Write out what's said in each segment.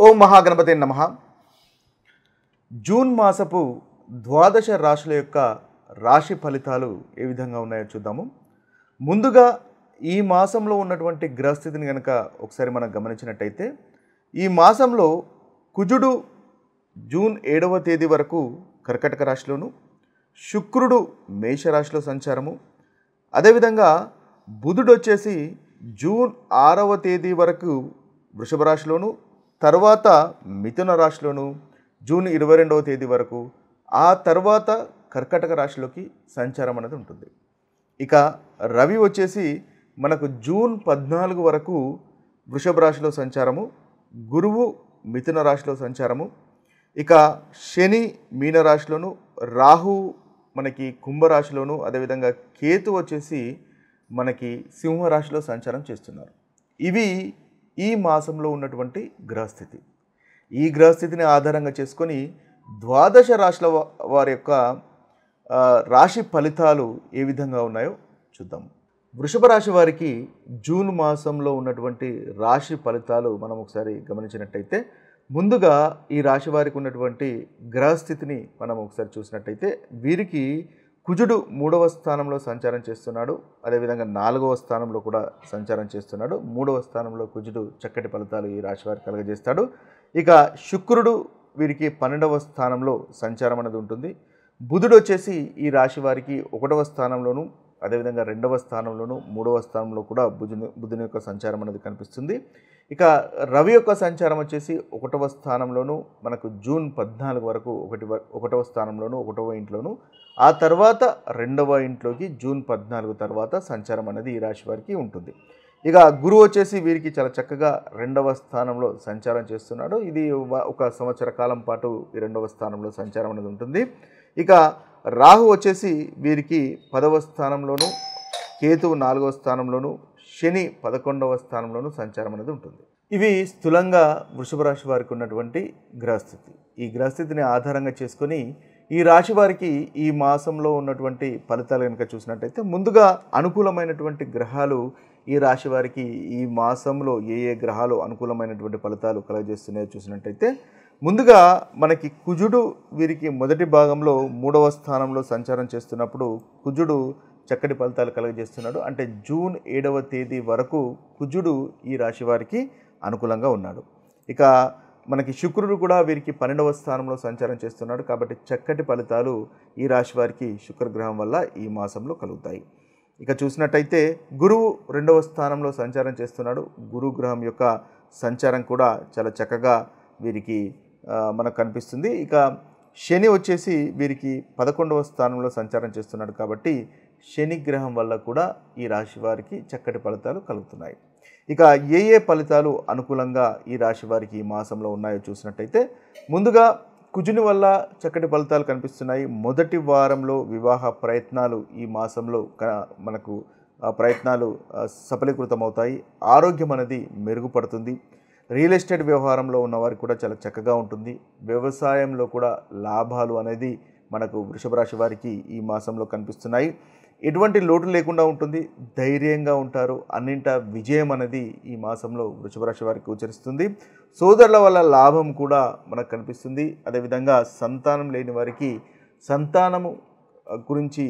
ఓం మహాగణపతే నమః. జూన్ మాసపు ద్వాదశ రాశుల యొక్క రాశి ఫలితాలు ఏ విధంగా ఉన్నాయో చూద్దాము. ముందుగా ఈ మాసంలో ఉన్నటువంటి గ్రహస్థితిని కనుక ఒకసారి మనం గమనించినట్టయితే, ఈ మాసంలో కుజుడు జూన్ 7వ తేదీ వరకు కర్కటక రాశిలోను, శుక్రుడు మేషరాశిలో సంచారము, అదేవిధంగా బుధుడు వచ్చేసి జూన్ 6వ తేదీ వరకు వృషభ రాశిలోను, తర్వాత మిథున రాశిలోను జూన్ 22వ తేదీ వరకు, ఆ తర్వాత కర్కటక రాశిలోకి సంచారం అనేది ఉంటుంది. ఇక రవి వచ్చేసి మనకు జూన్ 14 వరకు వృషభ రాశిలో సంచారము, గురువు మిథున రాశిలో సంచారము, ఇక శని మీనరాశిలోను, రాహు మనకి కుంభరాశిలోను, అదేవిధంగా కేతు వచ్చేసి మనకి సింహరాశిలో సంచారం చేస్తున్నారు. ఇవి ఈ మాసంలో ఉన్నటువంటి గ్రహస్థితి. ఈ గ్రహస్థితిని ఆధారంగా చేసుకొని ద్వాదశ రాశుల వారి యొక్క రాశి ఫలితాలు ఏ విధంగా ఉన్నాయో చూద్దాం. వృషభ రాశి వారికి జూన్ మాసంలో ఉన్నటువంటి రాశి ఫలితాలు మనం ఒకసారి గమనించినట్టయితే, ముందుగా ఈ రాశి వారికి ఉన్నటువంటి గ్రహస్థితిని మనం ఒకసారి చూసినట్టయితే, వీరికి కుజుడు 3వ స్థానంలో సంచారం చేస్తున్నాడు, అదేవిధంగా 4వ స్థానంలో కూడా సంచారం చేస్తున్నాడు. 3వ స్థానంలో కుజుడు చక్కటి ఫలితాలు ఈ రాశి వారికి కలుగజేస్తాడు. ఇక శుక్రుడు వీరికి 12వ స్థానంలో సంచారం అనేది ఉంటుంది. బుధుడు వచ్చేసి ఈ రాశి వారికి 1వ స్థానంలోను, అదేవిధంగా 2వ స్థానంలోను, 3వ స్థానంలో కూడా బుధుని యొక్క సంచారం అనేది కనిపిస్తుంది. ఇక రవి యొక్క సంచారం వచ్చేసి 1వ స్థానంలోను, మనకు జూన్ 14 వరకు 1వ స్థానంలోను, 1వ ఇంట్లోను, ఆ తర్వాత 2వ ఇంట్లోకి జూన్ 14 తర్వాత సంచారం అనేది ఈ రాశి వారికి ఉంటుంది. ఇక గురువు వచ్చేసి వీరికి చాలా చక్కగా 2వ స్థానంలో సంచారం చేస్తున్నాడు. ఇది ఒక సంవత్సర కాలం పాటు ఈ 2వ స్థానంలో సంచారం అనేది ఉంటుంది. ఇక రాహు వచ్చేసి వీరికి 10వ స్థానంలోను, కేతువు 4వ స్థానంలోను, శని 11వ స్థానంలోను సంచారం అనేది ఉంటుంది. ఇవి స్థూలంగా వృషభ రాశి వారికి ఉన్నటువంటి గ్రహస్థితి. ఈ గ్రహస్థితిని ఆధారంగా చేసుకొని ఈ రాశి వారికి ఈ మాసంలో ఉన్నటువంటి ఫలితాలు కనుక చూసినట్టయితే, ముందుగా అనుకూలమైనటువంటి గ్రహాలు ఈ రాశి వారికి ఈ మాసంలో ఏ ఏ గ్రహాలు అనుకూలమైనటువంటి ఫలితాలు కలుగజేస్తున్నాయో చూసినట్టయితే, ముందుగా మనకి కుజుడు వీరికి మొదటి భాగంలో 3వ స్థానంలో సంచారం చేస్తున్నప్పుడు కుజుడు చక్కటి ఫలితాలు కలుగజేస్తున్నాడు. అంటే జూన్ 7వ తేదీ వరకు కుజుడు ఈ రాశి వారికి అనుకూలంగా ఉన్నాడు. ఇక మనకి శుక్రుడు కూడా వీరికి 12వ స్థానంలో సంచారం చేస్తున్నాడు. కాబట్టి చక్కటి ఫలితాలు ఈ రాశి వారికి శుక్రగ్రహం వల్ల ఈ మాసంలో కలుగుతాయి. ఇక చూసినట్టయితే గురువు 2వ స్థానంలో సంచారం చేస్తున్నాడు. గురు గ్రహం యొక్క సంచారం కూడా చాలా చక్కగా వీరికి మనకు కనిపిస్తుంది. ఇక శని వచ్చేసి వీరికి 11వ స్థానంలో సంచారం చేస్తున్నాడు. కాబట్టి శని గ్రహం వల్ల కూడా ఈ రాశి వారికి చక్కటి ఫలితాలు కలుగుతున్నాయి. ఇక ఏ ఏ ఫలితాలు అనుకూలంగా ఈ రాశి వారికి ఈ మాసంలో ఉన్నాయో చూసినట్టయితే, ముందుగా కుజుని వల్ల చక్కటి ఫలితాలు కనిపిస్తున్నాయి. మొదటి వారంలో వివాహ ప్రయత్నాలు ఈ మాసంలో మనకు ప్రయత్నాలు సఫలీకృతమవుతాయి. ఆరోగ్యం అనేది మెరుగుపడుతుంది. రియల్ ఎస్టేట్ వ్యవహారంలో ఉన్నవారికి కూడా చాలా చక్కగా ఉంటుంది. వ్యవసాయంలో కూడా లాభాలు అనేది మనకు వృషభ రాశి వారికి ఈ మాసంలో కనిపిస్తున్నాయి. ఎటువంటి లోటు లేకుండా ఉంటుంది. ధైర్యంగా ఉంటారు. అన్నింటా విజయం అనేది ఈ మాసంలో వృషభ రాశి వారికి గోచరిస్తుంది. సోదరుల వల్ల లాభం కూడా మనకు కనిపిస్తుంది. అదేవిధంగా సంతానం లేని వారికి సంతానము గురించి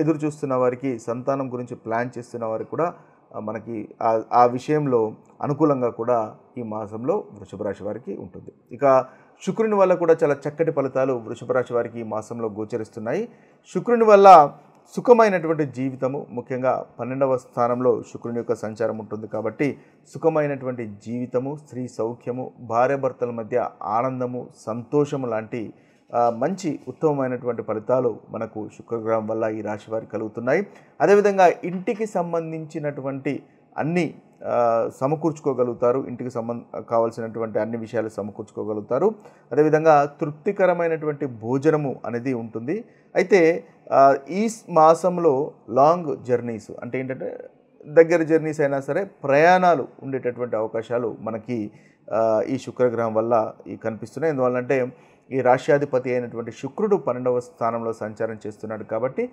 ఎదురు చూస్తున్న వారికి, సంతానం గురించి ప్లాన్ చేస్తున్న వారికి కూడా మనకి ఆ విషయంలో అనుకూలంగా కూడా ఈ మాసంలో వృషభ రాశి వారికి ఉంటుంది. ఇక శుక్రుని వల్ల కూడా చాలా చక్కటి ఫలితాలు వృషభ రాశి వారికి ఈ మాసంలో గోచరిస్తున్నాయి. శుక్రుని వల్ల సుఖమైనటువంటి జీవితము, ముఖ్యంగా 12వ స్థానంలో శుక్రుని యొక్క సంచారం ఉంటుంది. కాబట్టి సుఖమైనటువంటి జీవితము, స్త్రీ సౌఖ్యము, భార్యాభర్తల మధ్య ఆనందము, సంతోషము లాంటి మంచి ఉత్తమమైనటువంటి ఫలితాలు మనకు శుక్రగ్రహం వల్ల ఈ రాశి వారికి కలుగుతున్నాయి. అదేవిధంగా ఇంటికి సంబంధించినటువంటి అన్ని సమకూర్చుకోగలుగుతారు. ఇంటికి కావాల్సినటువంటి అన్ని విషయాలు సమకూర్చుకోగలుగుతారు. అదేవిధంగా తృప్తికరమైనటువంటి భోజనము అనేది ఉంటుంది. అయితే ఈ మాసంలో లాంగ్ జర్నీస్ అంటే ఏంటంటే, దగ్గర జర్నీస్ అయినా సరే ప్రయాణాలు ఉండేటటువంటి అవకాశాలు మనకి ఈ శుక్రగ్రహం వల్ల కనిపిస్తున్నాయి. ఎందువల్లంటే ఈ రాష్ట్రాధిపతి అయినటువంటి శుక్రుడు 12వ స్థానంలో సంచారం చేస్తున్నాడు. కాబట్టి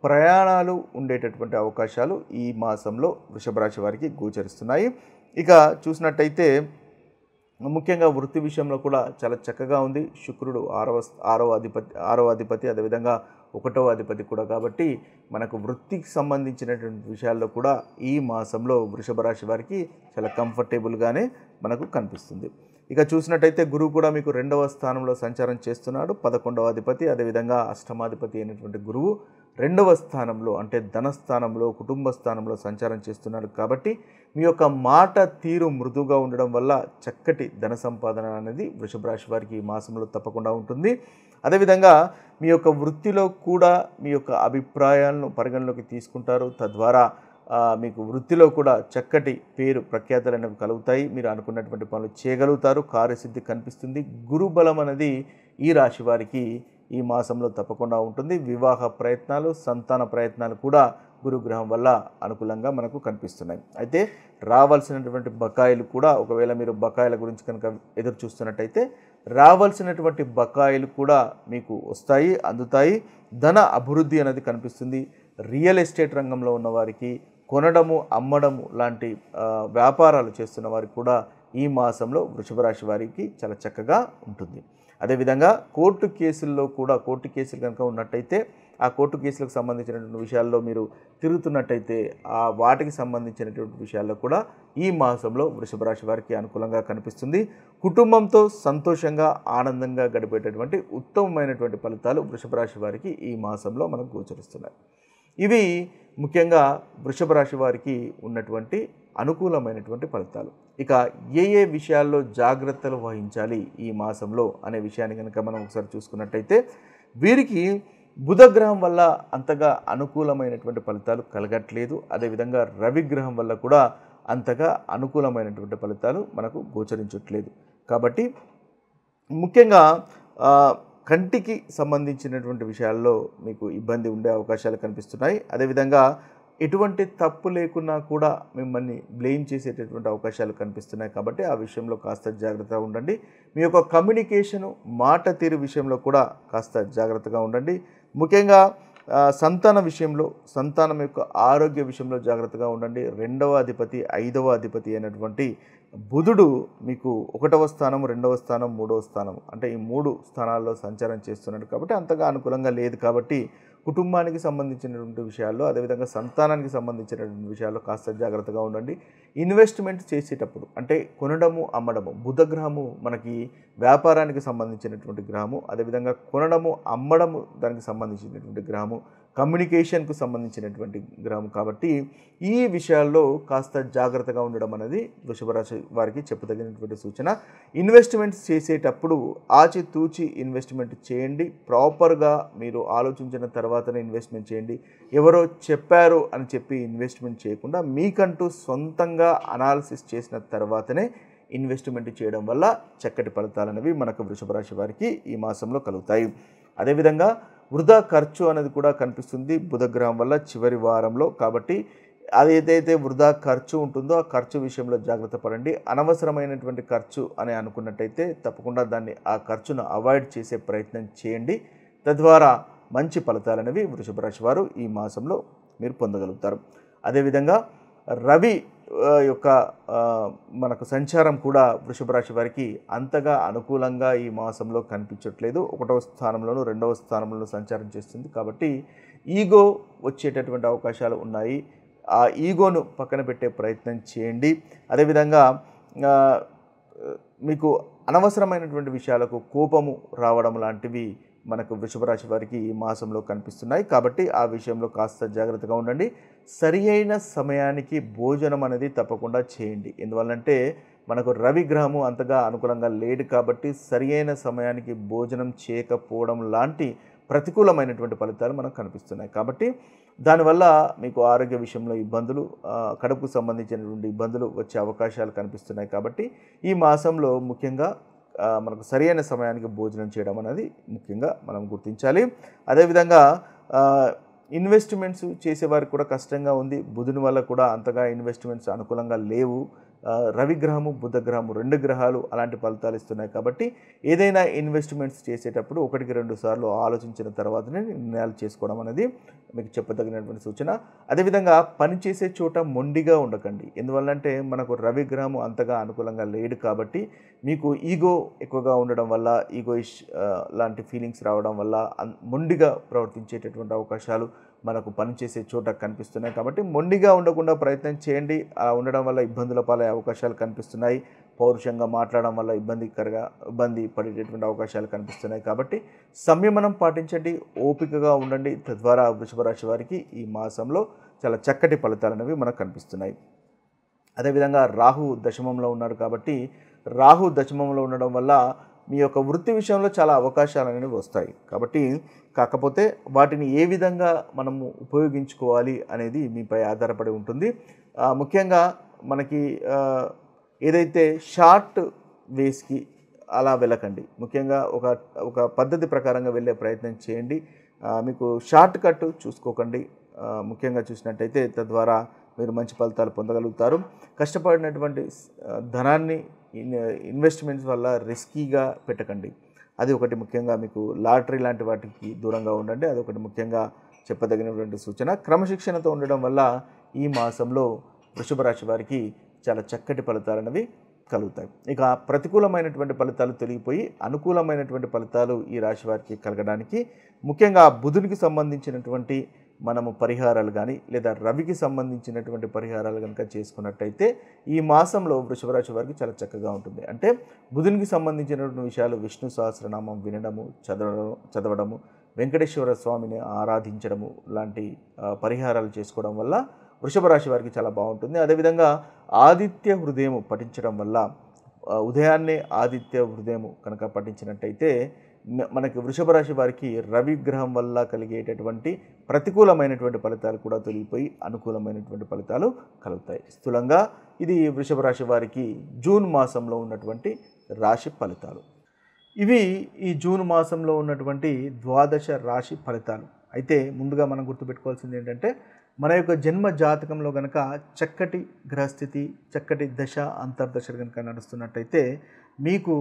ప్రయాణాలు ఉండేటటువంటి అవకాశాలు ఈ మాసంలో వృషభ రాశి వారికి గోచరిస్తున్నాయి. ఇక చూసినట్టయితే ముఖ్యంగా వృత్తి విషయంలో కూడా చాలా చక్కగా ఉంది. శుక్రుడు ఆరవ అధిపతి అదేవిధంగా 1వ అధిపతి కూడా కాబట్టి మనకు వృత్తికి సంబంధించినటువంటి విషయాల్లో కూడా ఈ మాసంలో వృషభ రాశి వారికి చాలా కంఫర్టబుల్గానే మనకు కనిపిస్తుంది. ఇక చూసినట్టయితే గురువు కూడా మీకు 2వ స్థానంలో సంచారం చేస్తున్నాడు. 11వ అధిపతి అదేవిధంగా అష్టమాధిపతి అయినటువంటి గురువు 2వ స్థానంలో అంటే ధనస్థానంలో కుటుంబ స్థానంలో సంచారం చేస్తున్నాడు. కాబట్టి మీ యొక్క మాట తీరు మృదువుగా ఉండడం వల్ల చక్కటి ధన సంపాదన అనేది వృషభ రాశి వారికి ఈ మాసంలో తప్పకుండా ఉంటుంది. అదేవిధంగా మీ యొక్క వృత్తిలో కూడా మీ యొక్క అభిప్రాయాలను పరిగణలోకి తీసుకుంటారు. తద్వారా మీకు వృత్తిలో కూడా చక్కటి పేరు ప్రఖ్యాతలు అనేవి కలుగుతాయి. మీరు అనుకున్నటువంటి పనులు చేయగలుగుతారు. కార్యసిద్ధి కనిపిస్తుంది. గురుబలం అనేది ఈ రాశి వారికి ఈ మాసంలో తప్పకుండా ఉంటుంది. వివాహ ప్రయత్నాలు సంతాన ప్రయత్నాలు కూడా గురుగ్రహం వల్ల అనుకూలంగా మనకు కనిపిస్తున్నాయి. అయితే రావాల్సినటువంటి బకాయిలు కూడా ఒకవేళ మీరు బకాయిల గురించి కనుక ఎదురు చూస్తున్నట్టయితే రావాల్సినటువంటి బకాయిలు కూడా మీకు వస్తాయి, అందుతాయి. ధన అభివృద్ధి అనేది కనిపిస్తుంది. రియల్ ఎస్టేట్ రంగంలో ఉన్న వారికి కొనడము అమ్మడము లాంటి వ్యాపారాలు చేస్తున్న వారికి కూడా ఈ మాసంలో వృషభ రాశి వారికి చాలా చక్కగా ఉంటుంది. అదేవిధంగా కోర్టు కేసులు కనుక ఉన్నట్టయితే ఆ కోర్టు కేసులకు సంబంధించినటువంటి విషయాల్లో మీరు తిరుగుతున్నట్టయితే వాటికి సంబంధించినటువంటి విషయాల్లో కూడా ఈ మాసంలో వృషభ రాశి వారికి అనుకూలంగా కనిపిస్తుంది. కుటుంబంతో సంతోషంగా ఆనందంగా గడిపేటటువంటి ఉత్తమమైనటువంటి ఫలితాలు వృషభ రాశి వారికి ఈ మాసంలో మనకు గోచరిస్తున్నాయి. ఇవి ముఖ్యంగా వృషభ రాశి వారికి ఉన్నటువంటి అనుకూలమైనటువంటి ఫలితాలు. ఇక ఏ విషయాల్లో జాగ్రత్తలు వహించాలి ఈ మాసంలో అనే విషయాన్ని కనుక మనం ఒకసారి చూసుకున్నట్టయితే వీరికి బుధగ్రహం వల్ల అంతగా అనుకూలమైనటువంటి ఫలితాలు కలగట్లేదు. అదేవిధంగా రవిగ్రహం వల్ల కూడా అంతగా అనుకూలమైనటువంటి ఫలితాలు మనకు గోచరించట్లేదు. కాబట్టి ముఖ్యంగా కంటికి సంబంధించినటువంటి విషయాల్లో మీకు ఇబ్బంది ఉండే అవకాశాలు కనిపిస్తున్నాయి. అదేవిధంగా ఎటువంటి తప్పు లేకున్నా కూడా మిమ్మల్ని బ్లేమ్ చేసేటటువంటి అవకాశాలు కనిపిస్తున్నాయి. కాబట్టి ఆ విషయంలో కాస్త జాగ్రత్తగా ఉండండి. మీ యొక్క కమ్యూనికేషను మాట తీరు విషయంలో కూడా కాస్త జాగ్రత్తగా ఉండండి. ముఖ్యంగా సంతానం యొక్క ఆరోగ్య విషయంలో జాగ్రత్తగా ఉండండి. 2వ అధిపతి 5వ అధిపతి అయినటువంటి బుధుడు మీకు 1వ స్థానం 2వ స్థానం 3వ స్థానం అంటే ఈ 3 స్థానాల్లో సంచారం చేస్తున్నాడు. కాబట్టి అంతగా అనుకూలంగా లేదు. కాబట్టి కుటుంబానికి సంబంధించినటువంటి విషయాల్లో అదేవిధంగా సంతానానికి సంబంధించినటువంటి విషయాల్లో కాస్త జాగ్రత్తగా ఉండండి. ఇన్వెస్ట్మెంట్ చేసేటప్పుడు అంటే కొనడము అమ్మడము బుధగ్రహము మనకి వ్యాపారానికి సంబంధించినటువంటి గ్రహము, అదేవిధంగా కొనడము అమ్మడము దానికి సంబంధించినటువంటి గ్రహము, కమ్యూనికేషన్కు సంబంధించినటువంటి గ్రహం. కాబట్టి ఈ విషయాల్లో కాస్త జాగ్రత్తగా ఉండడం అనేది వృషభ రాశి వారికి చెప్పదగినటువంటి సూచన. ఇన్వెస్ట్మెంట్స్ చేసేటప్పుడు ఆచితూచి ఇన్వెస్ట్మెంట్ చేయండి. ప్రాపర్గా మీరు ఆలోచించిన తర్వాతనే ఇన్వెస్ట్మెంట్ చేయండి. ఎవరో చెప్పారు అని చెప్పి ఇన్వెస్ట్మెంట్ చేయకుండా మీకంటూ సొంతంగా అనాలిసిస్ చేసిన తర్వాతనే ఇన్వెస్ట్మెంట్ చేయడం వల్ల చక్కటి ఫలితాలు అనేవి మనకు వృషభ రాశి వారికి ఈ మాసంలో కలుగుతాయి. అదేవిధంగా వృధా ఖర్చు అనేది కూడా కనిపిస్తుంది బుధగ్రహం వల్ల చివరి వారంలో. కాబట్టి అది ఏదైతే వృధా ఖర్చు ఉంటుందో ఆ ఖర్చు విషయంలో జాగ్రత్త పడండి. అనవసరమైనటువంటి ఖర్చు అని అనుకున్నట్టయితే తప్పకుండా ఆ ఖర్చును అవాయిడ్ చేసే ప్రయత్నం చేయండి. తద్వారా మంచి ఫలితాలు అనేవి వృషభ రాశి వారు ఈ మాసంలో మీరు పొందగలుగుతారు. అదేవిధంగా రవి యొక్క మనకు సంచారం కూడా వృషభ రాశి వారికి అంతగా అనుకూలంగా ఈ మాసంలో కనిపించట్లేదు. 1వ స్థానంలోనూ 2వ స్థానంలోనూ సంచారం చేస్తుంది. కాబట్టి ఈగో వచ్చేటటువంటి అవకాశాలు ఉన్నాయి. ఆ ఈగోను పక్కన పెట్టే ప్రయత్నం చేయండి. అదేవిధంగా మీకు అనవసరమైనటువంటి విషయాలకు కోపము రావడం లాంటివి మనకు వృషభ రాశి వారికి ఈ మాసంలో కనిపిస్తున్నాయి. కాబట్టి ఆ విషయంలో కాస్త జాగ్రత్తగా ఉండండి. సరి అయిన సమయానికి భోజనం అనేది తప్పకుండా చేయండి. ఎందువల్లంటే మనకు రవి గ్రహము అంతగా అనుకూలంగా లేడు. కాబట్టి సరి అయిన సమయానికి భోజనం చేయకపోవడం లాంటి ప్రతికూలమైనటువంటి ఫలితాలు మనకు కనిపిస్తున్నాయి. కాబట్టి దానివల్ల మీకు ఆరోగ్య విషయంలో ఇబ్బందులు, కడుపుకు సంబంధించినటువంటి ఇబ్బందులు వచ్చే అవకాశాలు కనిపిస్తున్నాయి. కాబట్టి ఈ మాసంలో ముఖ్యంగా మనకు సరైన సమయానికి భోజనం చేయడం అనేది ముఖ్యంగా మనం గుర్తించాలి. అదేవిధంగా ఇన్వెస్ట్మెంట్స్ చేసేవారికి కూడా కష్టంగా ఉంది. బుధుని వల్ల కూడా అంతగా ఇన్వెస్ట్మెంట్స్ అనుకూలంగా లేవు. రవిగ్రహము బుధగ్రహము 2 గ్రహాలు అలాంటి ఫలితాలు ఇస్తున్నాయి. కాబట్టి ఏదైనా ఇన్వెస్ట్మెంట్స్ చేసేటప్పుడు 1-2 సార్లు ఆలోచించిన తర్వాతనే నిర్ణయాలు చేసుకోవడం అనేది మీకు చెప్పదగినటువంటి సూచన. అదేవిధంగా పనిచేసే చోట మొండిగా ఉండకండి. ఎందువల్లంటే మనకు రవిగ్రహము అంతగా అనుకూలంగా లేడు కాబట్టి మీకు ఈగో ఎక్కువగా ఉండడం వల్ల లాంటి ఫీలింగ్స్ రావడం వల్ల మొండిగా ప్రవర్తించేటటువంటి అవకాశాలు మనకు పనిచేసే చోట కనిపిస్తున్నాయి. కాబట్టి మొండిగా ఉండకుండా ప్రయత్నం చేయండి. అలా ఉండడం వల్ల ఇబ్బందుల పాలయ్యే అవకాశాలు కనిపిస్తున్నాయి. పౌరుషంగా మాట్లాడడం వల్ల ఇబ్బంది పడేటటువంటి అవకాశాలు కనిపిస్తున్నాయి. కాబట్టి సంయమనం పాటించండి, ఓపికగా ఉండండి. తద్వారా వృషభ రాశి వారికి ఈ మాసంలో చాలా చక్కటి ఫలితాలు అనేవి మనకు కనిపిస్తున్నాయి. అదేవిధంగా రాహు దశమంలో ఉన్నాడు కాబట్టి రాహు దశమంలో ఉండడం వల్ల మీ యొక్క వృత్తి విషయంలో చాలా అవకాశాలు అనేవి వస్తాయి. కాబట్టి కాకపోతే వాటిని ఏ విధంగా మనము ఉపయోగించుకోవాలి అనేది మీపై ఆధారపడి ఉంటుంది. ముఖ్యంగా మనకి ఏదైతే షార్ట్ వేస్కి అలా వెళ్ళకండి. ముఖ్యంగా ఒక పద్ధతి ప్రకారంగా వెళ్ళే ప్రయత్నం చేయండి. మీకు షార్ట్ కట్ చూసుకోకండి. ముఖ్యంగా చూసినట్టయితే తద్వారా మీరు మంచి ఫలితాలు పొందగలుగుతారు. కష్టపడినటువంటి ధనాన్ని ఇన్వెస్ట్మెంట్స్ వల్ల రిస్కీగా పెట్టకండి. అది ఒకటి ముఖ్యంగా మీకు లాటరీ లాంటి వాటికి దూరంగా ఉండండి. అదొకటి ముఖ్యంగా చెప్పదగినటువంటి సూచన. క్రమశిక్షణతో ఉండడం వల్ల ఈ మాసంలో వృషభ రాశి వారికి చాలా చక్కటి ఫలితాలు అనేవి కలుగుతాయి. ఇక ప్రతికూలమైనటువంటి ఫలితాలు తొలగిపోయి అనుకూలమైనటువంటి ఫలితాలు ఈ రాశి వారికి కలగడానికి ముఖ్యంగా బుధునికి సంబంధించినటువంటి మనము పరిహారాలు కానీ లేదా రవికి సంబంధించినటువంటి పరిహారాలు కనుక చేసుకున్నట్టయితే ఈ మాసంలో వృషభ రాశి వారికి చాలా చక్కగా ఉంటుంది. అంటే బుధునికి సంబంధించినటువంటి విషయాలు విష్ణు సహస్రనామం వినడము, చదవడము, వెంకటేశ్వర స్వామిని ఆరాధించడము లాంటి పరిహారాలు చేసుకోవడం వల్ల వృషభ రాశి వారికి చాలా బాగుంటుంది. అదేవిధంగా ఆదిత్య హృదయము పఠించడం వల్ల ఉదయాన్నే ఆదిత్య హృదయము కనుక పఠించినట్టయితే మనకి వృషభ రాశి వారికి రవి గ్రహం వల్ల కలిగేటటువంటి ప్రతికూలమైనటువంటి ఫలితాలు కూడా తొలగిపోయి అనుకూలమైనటువంటి ఫలితాలు కలుగుతాయి. స్థూలంగా ఇది వృషభ రాశి వారికి జూన్ మాసంలో ఉన్నటువంటి రాశి ఫలితాలు. ఇవి ఈ జూన్ మాసంలో ఉన్నటువంటి ద్వాదశ రాశి ఫలితాలు. అయితే ముందుగా మనం గుర్తుపెట్టుకోవాల్సింది ఏంటంటే మన యొక్క జన్మ జాతకంలో కనుక చక్కటి గ్రహస్థితి, చక్కటి దశ అంతర్దశలు కనుక నడుస్తున్నట్టయితే మీకు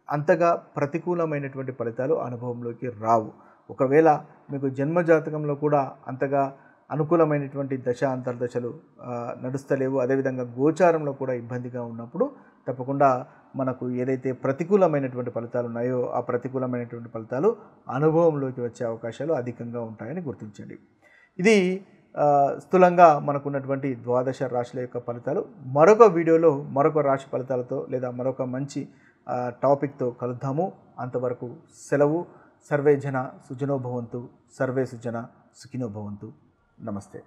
అంతగా ప్రతికూలమైనటువంటి ఫలితాలు అనుభవంలోకి రావు. ఒకవేళ మీకు జన్మజాతకంలో కూడా అంతగా అనుకూలమైనటువంటి దశ అంతర్దశలు నడుస్తలేవు, అదేవిధంగా గోచారంలో కూడా ఇబ్బందిగా ఉన్నప్పుడు తప్పకుండా మనకు ఏదైతే ప్రతికూలమైనటువంటి ఫలితాలు ఉన్నాయో ఆ ప్రతికూలమైనటువంటి ఫలితాలు అనుభవంలోకి వచ్చే అవకాశాలు అధికంగా ఉంటాయని గుర్తించండి. ఇది స్థూలంగా మనకున్నటువంటి ద్వాదశ రాశుల యొక్క ఫలితాలు. మరొక వీడియోలో మరొక రాశి ఫలితాలతో లేదా మరొక మంచి టాపిక్తో కలుద్దాము. అంతవరకు సెలవు. సర్వే జన సుజనో భవంతు, సర్వే సుజన సుఖినో భవంతు. నమస్తే.